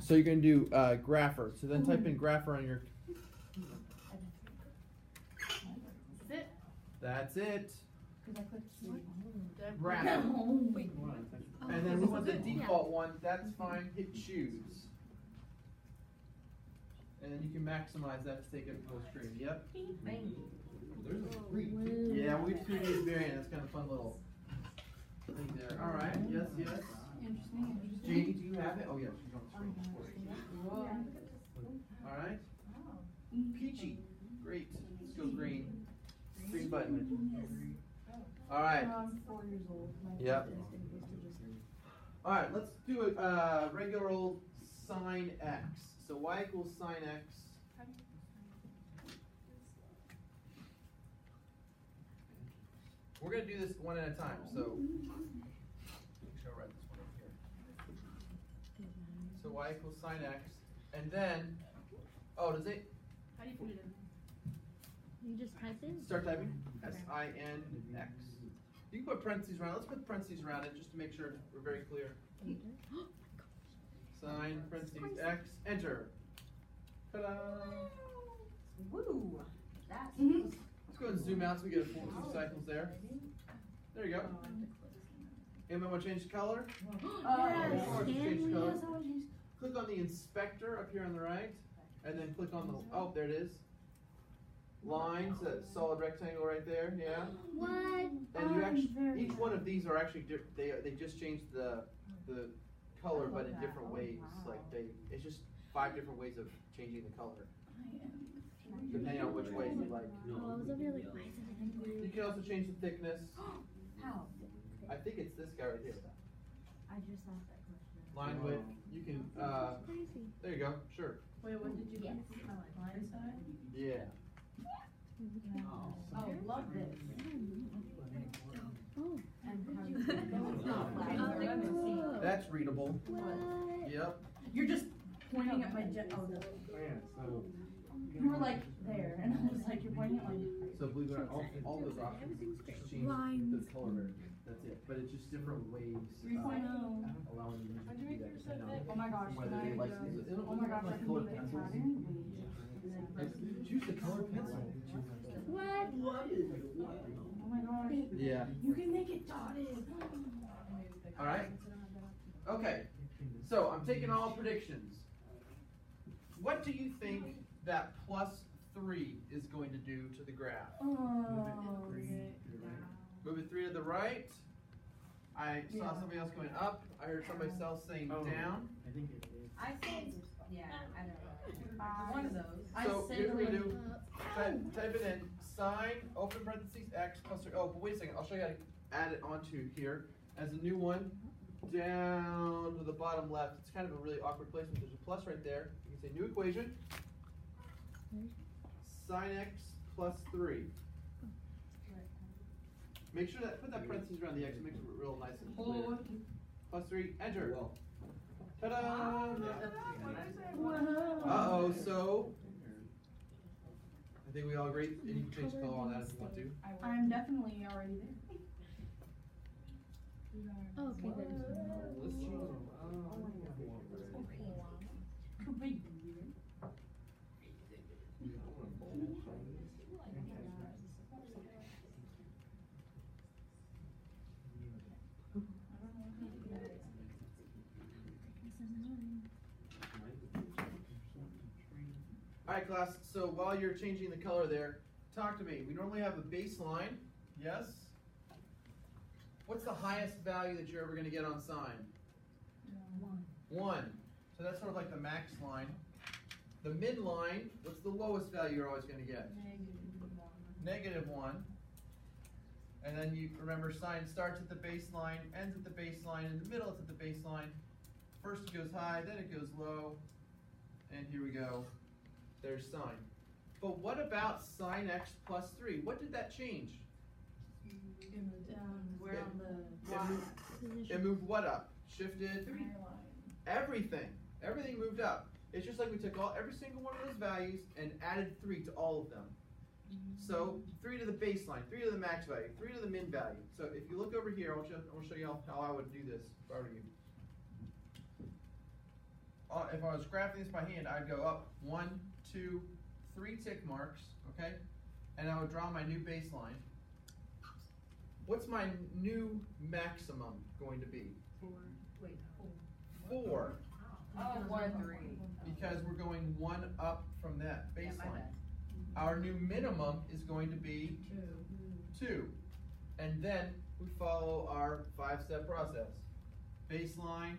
So you're going to do grapher. So then type in grapher on your. That's it. Grapher. And then we want the default one. That's fine. Hit choose. And then you can maximize that to take it full screen. Yep. Yeah, we've created this variant. That's kind of a fun little thing there. All right. Yes, yes. Jamie, do you have it? Oh, yeah, she's on the screen. All right. Peachy. Great. Let's go green. Green button. All right. I'm 4 years old. Yep. All right, let's do a regular old sine x. So y equals sine x. We're going to do this one at a time. So make sure I write this one up here. So y equals sine x. And then, oh, does it? How do you put it in? You just type in? Start typing. S-I-N-X. You can put parentheses around it. Let's put parentheses around it just to make sure we're very clear. Sine, parentheses, x, enter. Ta-da! Woo! That's Let's go ahead and zoom out so we get a full 2 cycles there. There you go. Anyone want to change the color? Change color. Click on the inspector up here on the right, and then click on the, oh, there it is. Lines, that solid rectangle right there, yeah. What? And you actually, each one of these are actually, they just changed the color, but in different ways. Like it's just 5 different ways of changing the color, depending on which way you like. Oh, I was over here like, why is it in blue? You can also change the thickness. how? I think it's this guy right here. I just asked that question. Line width. You can. Crazy. There you go. Sure. Wait, what did you get? Line side? Yeah. Oh, love this. Oh. That's readable. What? Yep. You're just pointing at my jet. Oh, no. You were like there, and I was like, you're pointing at my. So believe it or not, all those options Everything's just great. change Lines. the color variant. That's it. But it's just different ways 3.0. allowing the user to do that. depending on Oh my gosh, whether can they I like just- these. It'll oh my gosh, I like can colored make it pencils. pattern. Choose the colored pencil. What? Oh my gosh. Yeah. You can make it dotted. All right. Okay. So I'm taking all predictions. What do you think that +3 is going to do to the graph? Oh. Move it 3 to the right. I saw somebody else going up. I heard somebody else saying down. I say, yeah, I don't know. One of those. So here's what we do. Up. Type it in. Sine, open parentheses, x plus 3. Oh, but wait a second. I'll show you how to add it onto here as a new one. Down to the bottom left. It's kind of a really awkward placement. There's a plus right there. You can say new equation. Sine x plus 3. Make sure that, put that parentheses around the x. It makes it real nice and clear. Plus 3, enter. Ta-da! Uh-oh, so I think we all agree. And you can change the color on that if you want to. I'm definitely already there. Oh, okay, good. Let's change All right, class, so while you're changing the color there, talk to me. We normally have a baseline, yes? What's the highest value that you're ever going to get on sine? 1. So that's sort of like the max line. The midline, what's the lowest value you're always going to get? -1. And then you remember sine starts at the baseline, ends at the baseline, in the middle it's at the baseline. First it goes high, then it goes low, and here we go. There's sine. But what about sine x plus 3? What did that change? Where on the It moved what up? Shifted everything. Everything moved up. It's just like we took every single one of those values and added 3 to all of them. So 3 to the baseline, 3 to the max value, 3 to the min value. So if you look over here, I'll show you how I would do this if I were you. if I was graphing this by hand, I'd go up 1, 2, 3 tick marks, okay? And I would draw my new baseline. What's my new maximum going to be? 4. Wait, 4, Oh, 1, 3. because we're going 1 up from that Yeah, my baseline. bad. Our new minimum is going to be 2. And then we follow our 5-step process. Baseline,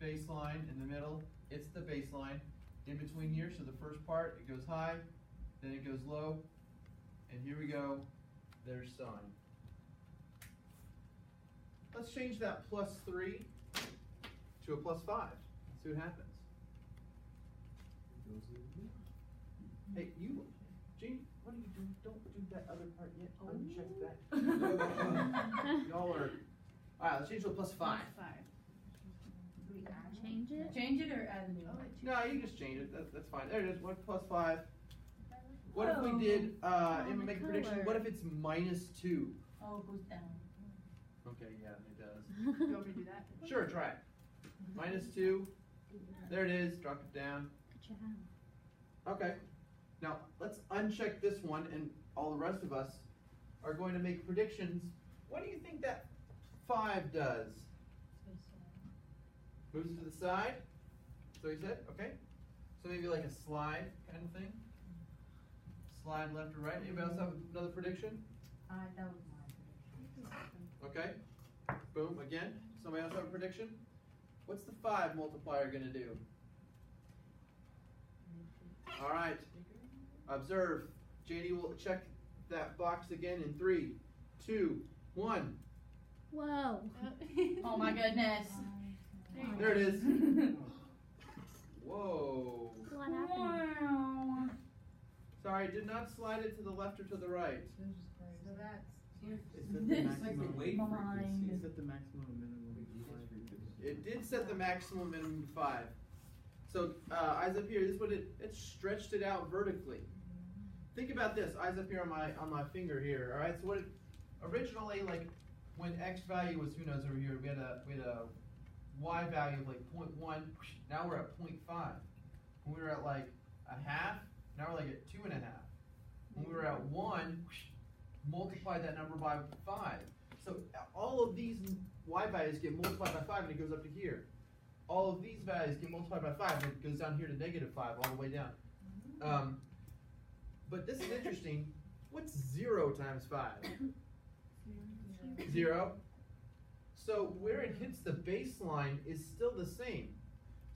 baseline, in the middle, it's the baseline. In between here, so the first part, it goes high, then it goes low, and here we go, there's sine. Let's change that +3 to a +5, see what happens. Hey, you, Gene, what are you doing? Don't do that other part yet, uncheck that. Y'all are, alright, let's change to a +5. Change it? Change it or add a new one? No, you can just change it, that's fine, there it is, 1 + 5. What if we did, and make a prediction, what if it's -2? Oh, it goes down. Okay, yeah, it does. You want me to do that? Sure, try it. -2, there it is, drop it down. Good job. Okay, now let's uncheck this one, and all the rest of us are going to make predictions. What do you think that 5 does? Moves it to the side? So he said, okay. So maybe like a slide kind of thing? Slide left or right. Anybody else have another prediction? That was my prediction. Okay. Boom, again. Somebody else have a prediction? What's the 5 multiplier gonna do? Alright. Observe. JD will check that box again in 3, 2, 1. Whoa. Oh my goodness. There it is. Whoa. What happened? Wow. Sorry, did not slide it to the left or to the right. So that's. This maximum weight mind. frequency. Set the maximum and minimum weight frequency. It did set the maximum minimum to 5. So eyes up here, this is what it stretched it out vertically. Think about this, eyes up here on my finger here, alright? So what it originally, like when X value was, who knows over here, we had a Y value of like 0.1, now we're at 0.5. When we were at like a half, now we're like at 2.5. When we were at 1, multiply that number by 5. So all of these Y values get multiplied by 5 and it goes up to here. All of these values get multiplied by 5 and it goes down here to -5 all the way down. But this is interesting. What's 0 times 5? 0. So where it hits the baseline is still the same.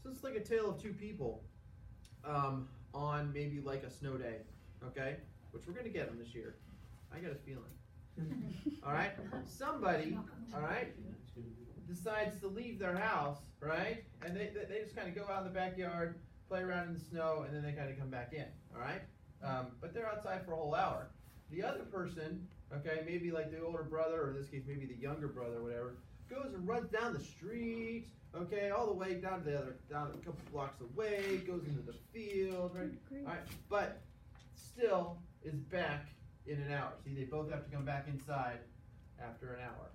So it's like a tale of two people on maybe like a snow day, okay? Which we're gonna get them this year. I got a feeling. All right, somebody, all right, decides to leave their house, right? And they just kind of go out in the backyard, play around in the snow, and then they kind of come back in, all right? But they're outside for a whole hour. The other person, okay, maybe like the older brother, or in this case maybe the younger brother, whatever, goes and runs down the street, okay, all the way down to down a couple blocks away, goes into the field, right? All right, but still is back in an hour. See, they both have to come back inside after an hour,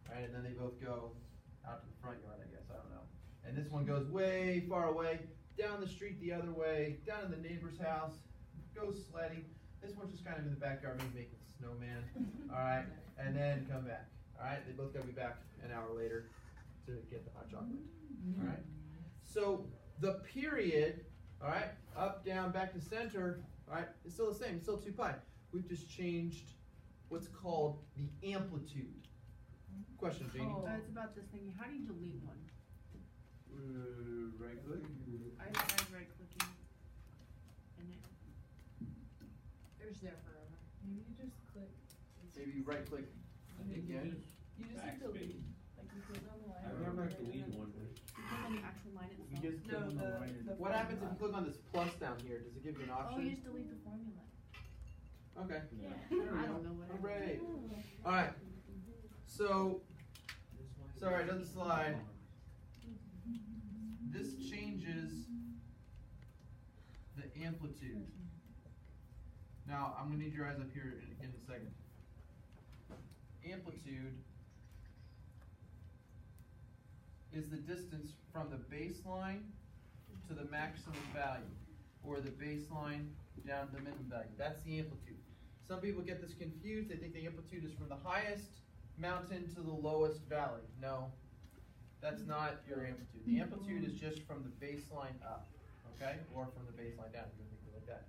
right? And then they both go out to the front yard, I guess, I don't know. And this one goes way far away, down the street the other way, down in the neighbor's house, goes sledding. This one's just kind of in the backyard, maybe making a snowman, all right? And then come back, all right? They both gotta be back an hour later to get the hot chocolate, all right? So the period, all right, up, down, back to center, all right, it's still the same, it's still 2 pi. We've just changed what's called the amplitude. Question, Janie? It's about this thingy. How do you delete one? Right click. I tried right clicking. And it. There's there forever. Maybe you just click. Maybe you right click again. You just hit delete. Like you click on the line. I remember I deleted one. You click on the actual line You itself. just click on the line. What happens if you click on this plus down here? Does it give you an Oh, you option? just delete the formula. Okay. I don't know what. Hooray. Alright. So, sorry, it doesn't slide. This changes the amplitude. Now, I'm gonna need your eyes up here in a second. Amplitude is the distance from the baseline to the maximum value, or the baseline down to the minimum value. That's the amplitude. Some people get this confused. They think the amplitude is from the highest mountain to the lowest valley. No, that's not your amplitude. The amplitude is just from the baseline up, okay? Or from the baseline down, if you think of it like that.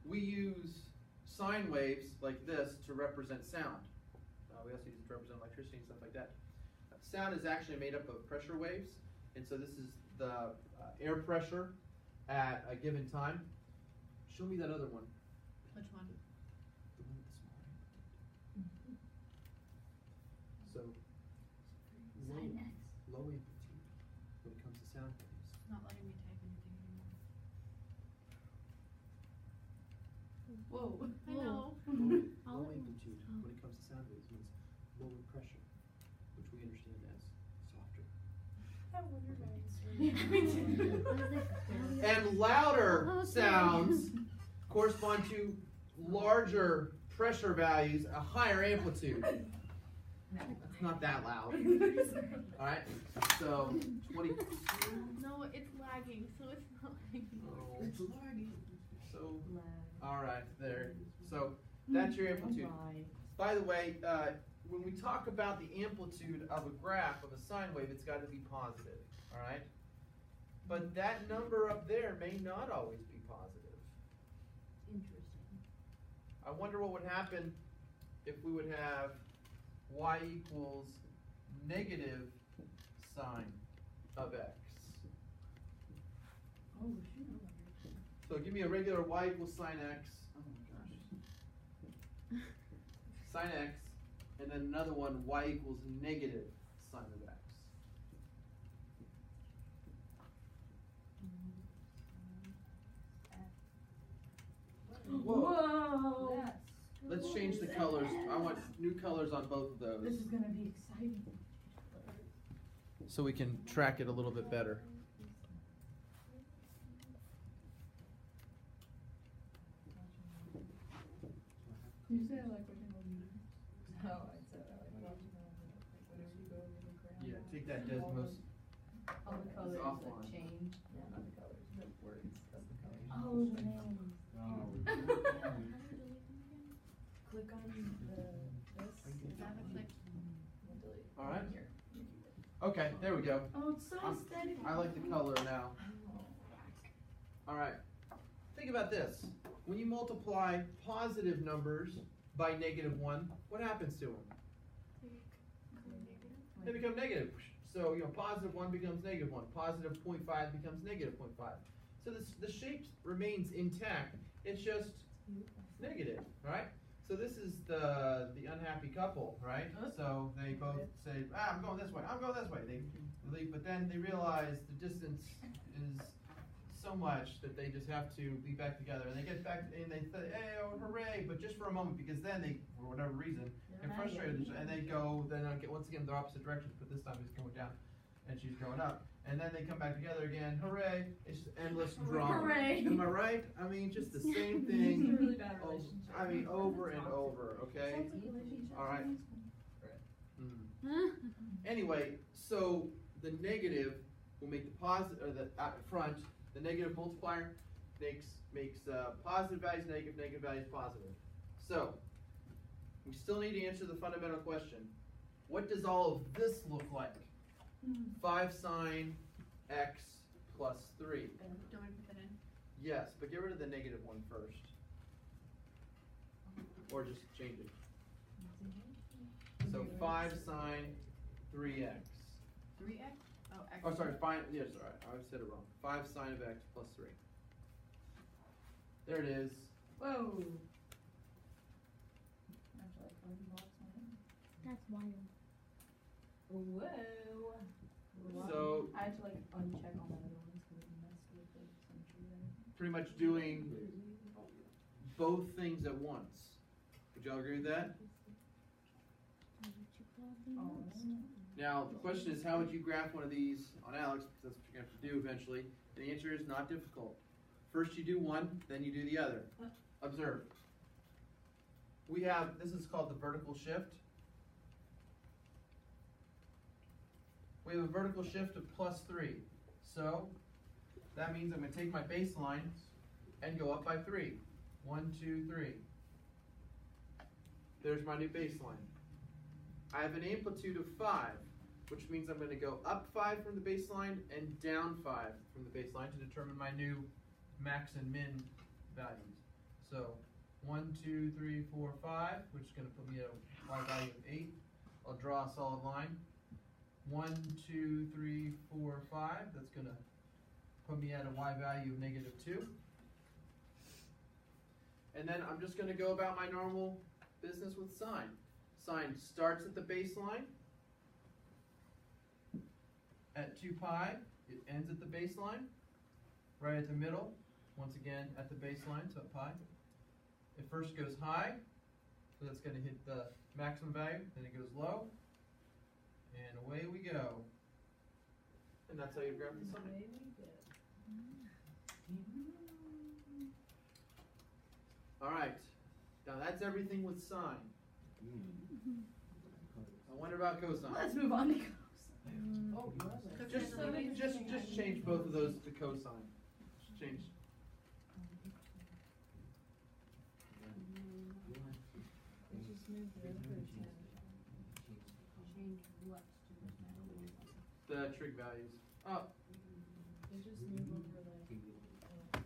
We use sine waves like this to represent sound. We also use it to represent electricity and stuff like that. Sound is actually made up of pressure waves, and so this is the air pressure at a given time. Show me that other one. Which one? The one with the small amplitude. So, low amplitude when it comes to sound waves. It's not letting me type anything anymore. Whoa. I know. Low amplitude when it comes to sound waves means lower pressure, which we understand as softer. I wonder why it's And louder sounds correspond to larger pressure values, a higher amplitude. It's not that loud. Alright, so 22. No, it's lagging, so it's not lagging. Oh, it's lagging. So, alright, there. So, that's your amplitude. By the way, when we talk about the amplitude of a graph of a sine wave, it's got to be positive. Alright? But that number up there may not always be positive. Interesting. I wonder what would happen if we would have y equals negative sine of x. Oh, shoot. So give me a regular y equals sine x. Oh my gosh. Sine x, and then another one y equals negative sine of x. Whoa. Let's change the colors. I want new colors on both of those, This is gonna be exciting. so we can track it a little bit better. You say I like watching old movies. Oh, I said I like watching all the, like, Whenever you go over the ground. Yeah, take that Desmos. all the colors offline. that change. Yeah, not the colors, the words of the colors. Oh, the names. Click on the, this. That looks like We'll delete it. All right. Here. Okay, there we go. Oh, it's so I'm- aesthetic. I like the color now. All right. Think about this. When you multiply positive numbers by -1, what happens to them? They become negative. So, positive 1 becomes -1. Positive 0.5 becomes -0.5. So the shape remains intact. It's just negative, right? So this is the unhappy couple, right? So they both say, I'm going this way, I'm going this way. They leave, but then they realize the distance is so much that they just have to be back together. And they get back and they say, hey, oh, hooray, but just for a moment, because then they, for whatever reason, get frustrated and they go, then once again, the opposite directions, but this time he's going down and she's going up. And then they come back together again, hooray, it's just endless drama. Hooray. Am I right? I mean, just the same It's thing. a really bad Oh, relationship. I mean, over and over, okay? Sounds like a relationship. All right. Anyway, so the negative will make the positive, or the front, the negative multiplier makes positive values negative, negative values positive. So, we still need to answer the fundamental question. What does all of this look like? 5 sine x plus 3. Don't want to put that in. Yes, but get rid of the negative one first. Or just change it. So 5 sine 3x. 3x? Oh, x. Oh, sorry, yes, sorry, I said it wrong. 5 sine of x plus 3. There it is. Whoa. Actually, like 40 blocks on it. That's wild. Whoa. So, I had to like uncheck all my other ones because it messed with the symmetry there. pretty much doing both things at once. Would y'all agree with that? Oh, Now, the question is, how would you graph one of these on Alex? Because that's what you're going to have to do eventually. And the answer is not difficult. First you do one, then you do the other. Observe. We have, this is called the vertical shift. we have a vertical shift of +3. So that means I'm going to take my baseline and go up by 3. 1, 2, 3. There's my new baseline. I have an amplitude of 5, which means I'm going to go up 5 from the baseline and down 5 from the baseline to determine my new max and min values. So 1, 2, 3, 4, 5, which is going to put me at a y value of 8. I'll draw a solid line. 1, 2, 3, 4, 5. That's going to put me at a y value of -2. And then I'm just going to go about my normal business with sine. Sine starts at the baseline at 2 pi. It ends at the baseline, right at the middle. Once again at the baseline, so at pi. It first goes high, so that's going to hit the maximum value. Then it goes low, and away we go. And that's how you graph the sine. All right, now that's everything with sine. I wonder about cosine. Let's move on to cosine. Oh, Just change both of those to cosine. Just change. Just move the other ten. Change what? The trig values. Oh, They just move over the,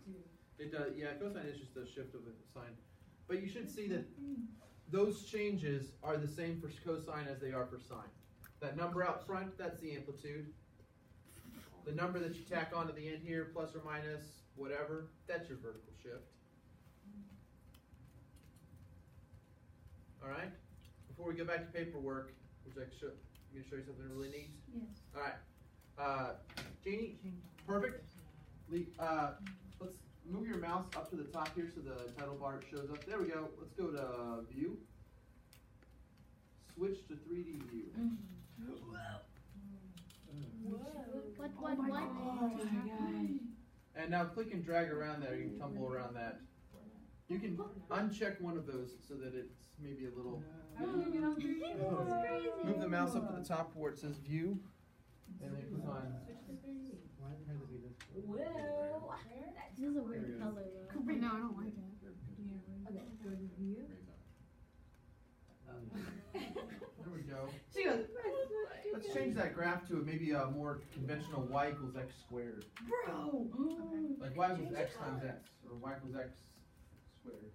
two. it does. Yeah, cosine is just a shift of the sign. But you should see that those changes are the same for cosine as they are for sine. That number out front, that's the amplitude. The number that you tack on at the end here, plus or minus, whatever, that's your vertical shift. All right? Before we go back to paperwork, which I'm going to show you something really neat. Yes. All right. Janie, perfect. Let's move your mouse up to the top here so the title bar shows up. There we go. Let's go to view. Switch to 3D view. What? And now click and drag around there. You can tumble around that. You can uncheck one of those so that it's maybe a little. Move the mouse up to the top where it says view. And then click on. Why does it have to be this? Well, This is a weird color though. No, I don't like it. There we go. She goes, Let's change that graph to maybe a more conventional y equals x squared. bro. Like y equals x times x, or y equals x squared.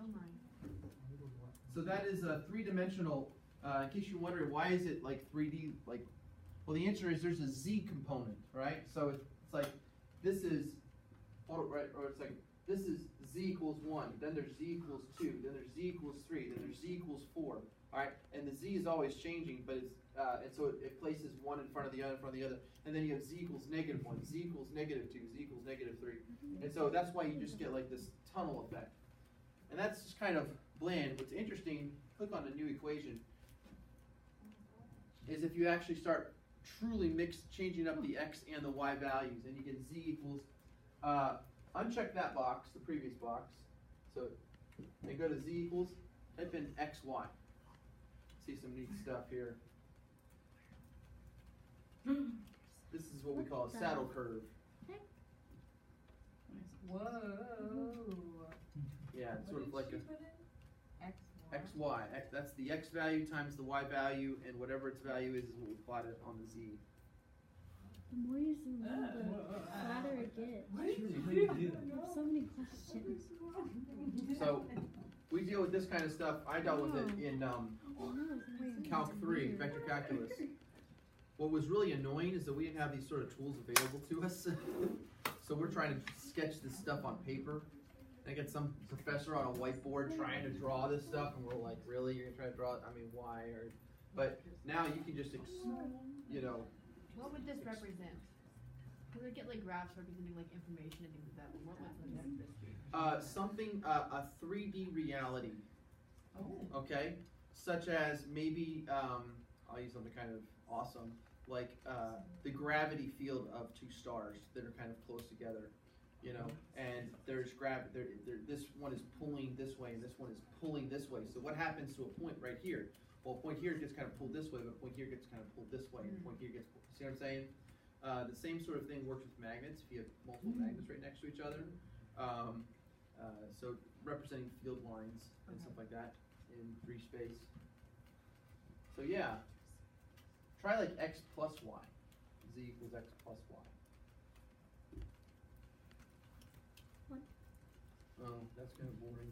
Oh my. So that is a three-dimensional. In case you're wondering, why is it like 3D? Like, well, the answer is there's a z component, right? So it's like this is, right, or it's like this is z equals 1. Then there's z equals 2. Then there's z equals 3. Then there's z equals 4. All right, and the z is always changing, but it's and so it places one in front of the other, in front of the other, and then you have z equals -1, z equals -2, z equals -3, and so that's why you just get like this tunnel effect, and that's just kind of bland. What's interesting, click on the new equation, is if you actually start truly changing up the x and the y values, and you get z equals, uncheck that box, the previous box, so, and go to z equals, type in xy. See some neat stuff here. This is what we call a saddle curve. Whoa. Yeah, it's sort of like a X. xy. That's the x value times the y value, and whatever its value is what we plotted on the z. The more you zoom in, the flatter it gets. So many questions. So we deal with this kind of stuff. I dealt with it in Calc 3, vector calculus. What was really annoying is that we didn't have these sort of tools available to us. So we're trying to sketch this stuff on paper. I get some professor on a whiteboard trying to draw this stuff, and we're like, really? You're gonna try to draw it? I mean, why? But now you can just, What would this represent? Could we get like graphs representing like information and things like that? What would this be? something, a 3D reality. Okay? Such as maybe, I'll use something kind of awesome, like the gravity field of two stars that are kind of close together. you know, and there's this one is pulling this way and this one is pulling this way. So what happens to a point right here? Well, a point here gets kind of pulled this way, but a point here gets kind of pulled this way, and a point here gets pulled. See what I'm saying? The same sort of thing works with magnets. If you have multiple magnets right next to each other, so representing field lines and stuff like that in free space. So yeah, try like x plus y. Z equals x plus y. What? Oh, that's kind of boring.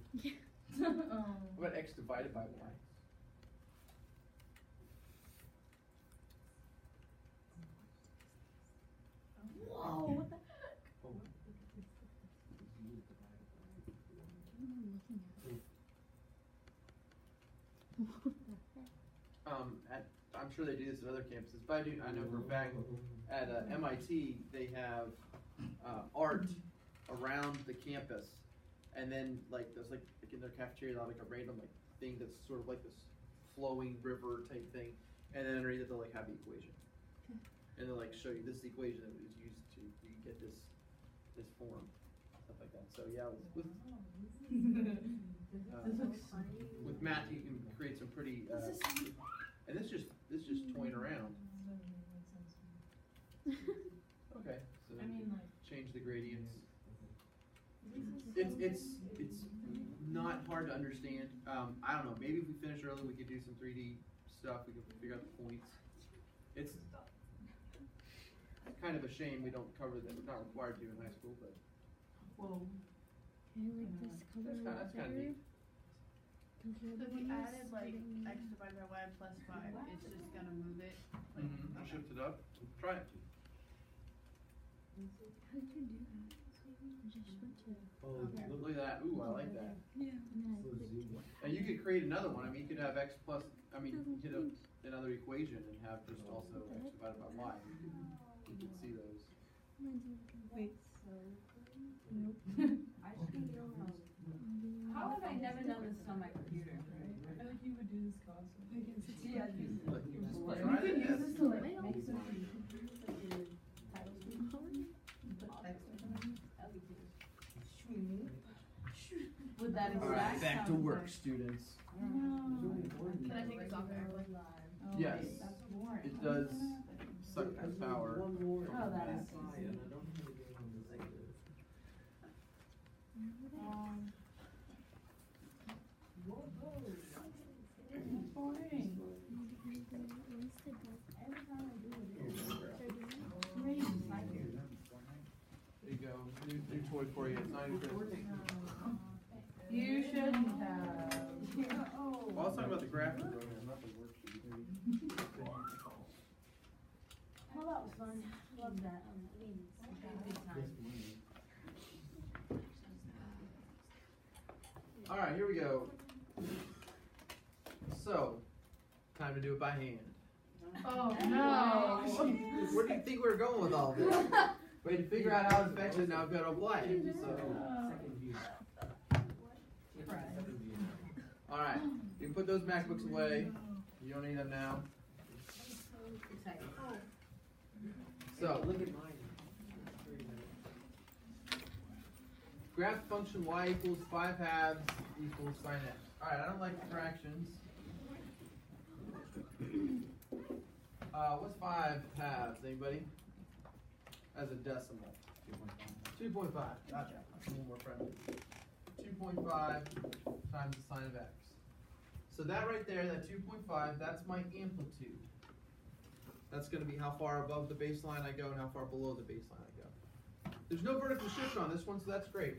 Oh. What about x divided by y? Whoa, what the heck? Oh. I'm sure they do this at other campuses, but I know for a fact at MIT they have art around the campus, and then like there's like in their cafeteria they'll have like a random like thing that's sort of like this flowing river type thing, and then underneath it they'll like have the equation, and they'll like show you this is the equation that was used to you get this form, stuff like that. So yeah, with math you can create some pretty and this just toying around. Okay, so I mean, like, change the gradients. It's not hard to understand. I don't know. Maybe if we finish early, we could do some 3D stuff. We could figure out the points. It's kind of a shame we don't cover that. We're not required to in high school, but whoa. I like this color that's kind of better. neat. So if you added like x divided by y plus 5, it's just gonna move it. Like, okay. Shift it up. Try it. How did you do that? I just went to. Oh, Okay. Look at that. Ooh, I like that. Yeah. And then I clicked. And you could create another one. I mean, you could have x plus. I mean, you could have another equation and have just also x divided by y. You can see those. Wait, so. Nope. I just need your help. How have I never done this on my computer? I feel like you would do this constantly. Yeah, Like, you just Like, try we it. could use this to like Wait, make some. like your title screen. Put text or something. That'd be cool. With that All right, exact back to sound work, effect. students. No. Can I take this off there? Oh, Yes, that's boring. it does suck the power. One more. Oh, that is and I don't have to get on this like this. Boring. There you go. New toy for you. It's not even Christmas. You shouldn't have. Well, I was talking about the graphic program, not the worksheet. Oh, that was fun. Love that. Good time. All right, here we go. So, time to do it by hand. Oh, no. Where do you think we were going with all this? We had to figure out how it affects it, now I've got to apply it. So, Second view. Second view. all right, you can put those MacBooks away. You don't need them now. Excited. So, Look at mine. graph function y equals 5 halves equals sine x. All right, I don't like fractions. What's 5 halves? Anybody? As a decimal. 2.5. Gotcha. That's a little more friendly. 2.5 times the sine of x. So that right there, that 2.5, that's my amplitude. That's going to be how far above the baseline I go and how far below the baseline I go. There's no vertical shift on this one, so that's great.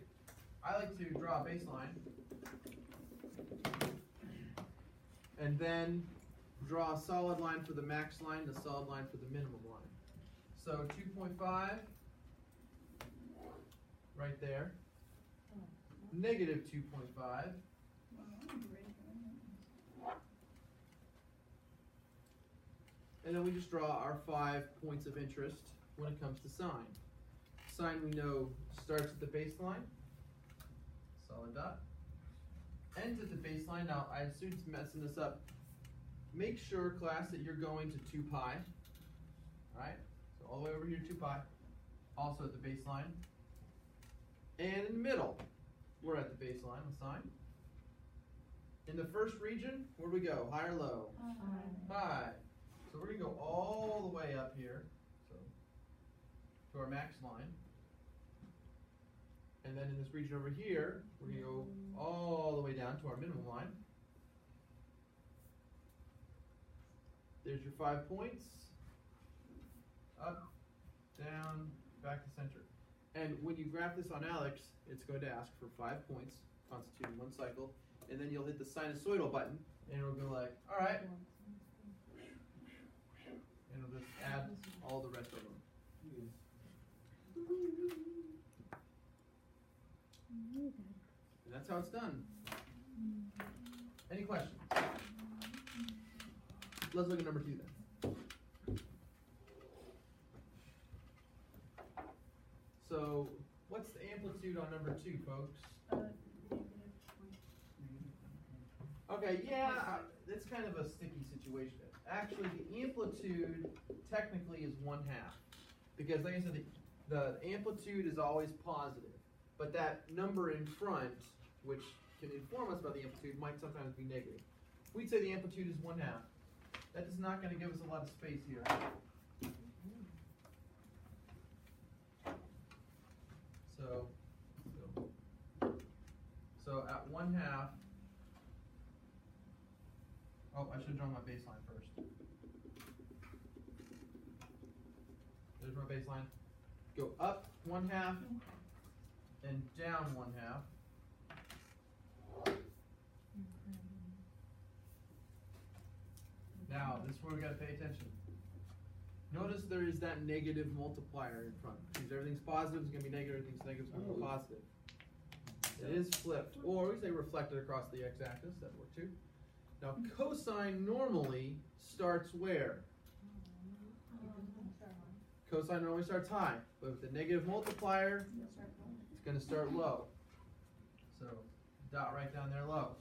I like to draw a baseline and then draw a solid line for the max line, the solid line for the minimum line. So 2.5 right there, negative 2.5, and then we just draw our 5 points of interest when it comes to sine. Sine we know starts at the baseline, solid dot, ends at the baseline. Now, I have students messing this up. Make sure, class, that you're going to 2 pi, all right? So all the way over here, 2 pi, also at the baseline. And in the middle, we're at the baseline with sine. In the first region, where do we go? High or low? High. So we're going to go all the way up here, so to our max line. And then in this region over here, we're going to go all the way down to our minimum line. There's your 5 points. Up, down, back to center. And when you graph this on Alex, it's going to ask for 5 points, constituting one cycle. And then you'll hit the sinusoidal button, and it'll go like, all right. And it'll just add all the rest of them. And that's how it's done. Any questions? Let's look at number 2 then. So, what's the amplitude on number 2, folks? Okay, yeah, it's kind of a sticky situation. Actually, the amplitude technically is 1/2. Because like I said, the amplitude is always positive. But that number in front, which can inform us about the amplitude, might sometimes be negative. We'd say the amplitude is 1/2. That is not going to give us a lot of space here. So at 1/2, oh, I should have drawn my baseline first. There's my baseline. Go up 1/2 and down 1/2. Now, this is where we got to pay attention. Notice there is that negative multiplier in front. Because everything's positive, it's going to be negative, everything's negative, it's going to be positive. It is flipped, or we say reflected across the x-axis, that works too. Now, cosine normally starts where? Cosine normally starts high, but with the negative multiplier, it's going to start low. So, dot right down there low.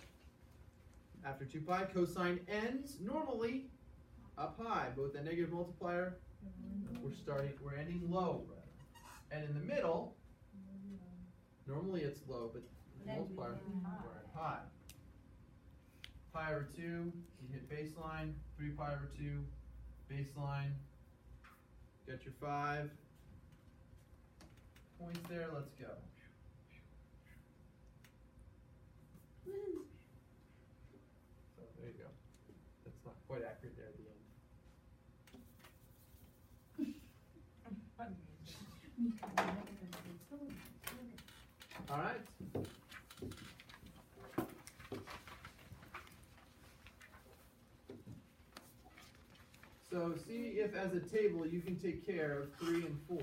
After 2 pi, cosine ends normally up high, but with the negative multiplier, we're ending low, rather. And in the middle, normally it's low, but the multiplier, we're at high. Pi over 2, you hit baseline, 3 pi over 2, baseline, got your 5 points there, let's go. So there you go. That's not quite accurate there at the end. All right. So see if as a table you can take care of 3 and 4.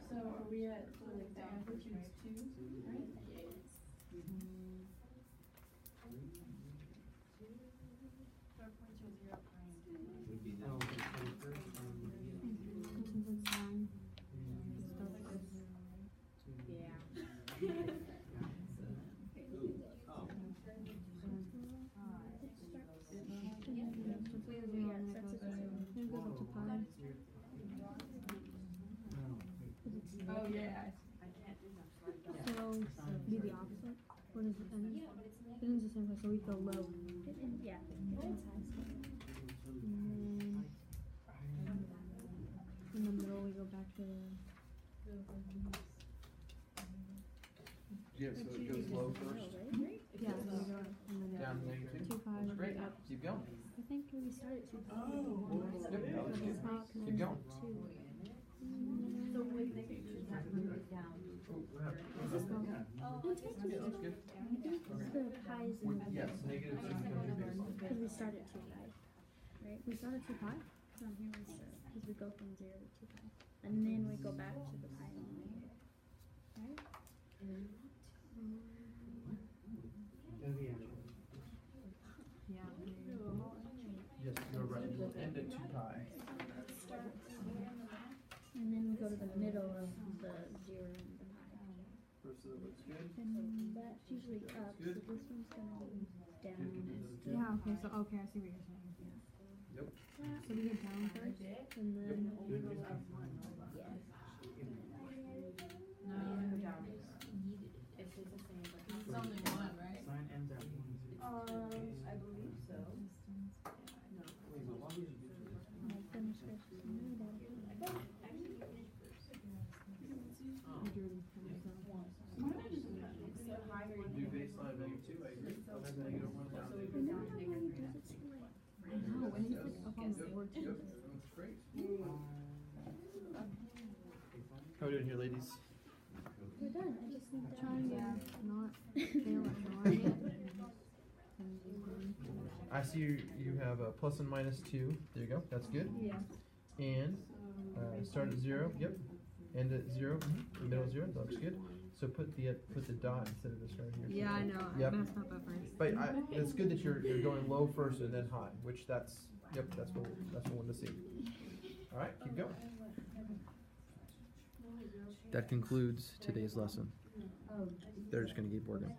So are we at, so like the amplitude's 2, right? Oh yeah. So be the opposite. What is it then? It ends the same place, so we go low. Yeah, it ends high. And then in the middle we go back to Yeah, so it goes low first. yeah, so we go and then Down to negative 2 2. pi That's great. up. Keep going. I think we started 2 pi. Yep, that was good. It's not Keep going. So with the pictures, that moves down. Yeah, that's good. The pi's in the Yes, negative 2 becomes your baseline. because we start at 2 pi, right? We start at 2 pi. From here we start because we go from 0 to 2 pi, and then we go back to the pi line, right? Yes, looks good. And that's usually up, so Good. this one's gonna be down. Yeah, okay, so, okay, I see what you're saying. Yep. So we get down first? And then, It stays the same, but It's only one, right? Sign ends at one. I believe so. Wait, but why would you do this? I'll finish this. No, that'll be- Do baseline -2, I agree. Up to -1 down to. I never know why he does it so late. No, when he's like up on the Yep, board. yep, that's great. How we doing here, ladies? We're done, I just need to. Trying to not fail at drawing it. I see you have a plus and -2. There you go. That's good. Yeah. And start at 0. Yep. End at 0. The middle 0. That looks good. So put the dot instead of this right here. Yeah, I know, I Yep. messed up at first. But it's good that you're going low first and then high, which that's what we wanted to see. All right, keep going. That concludes today's lesson. They're just going to keep working.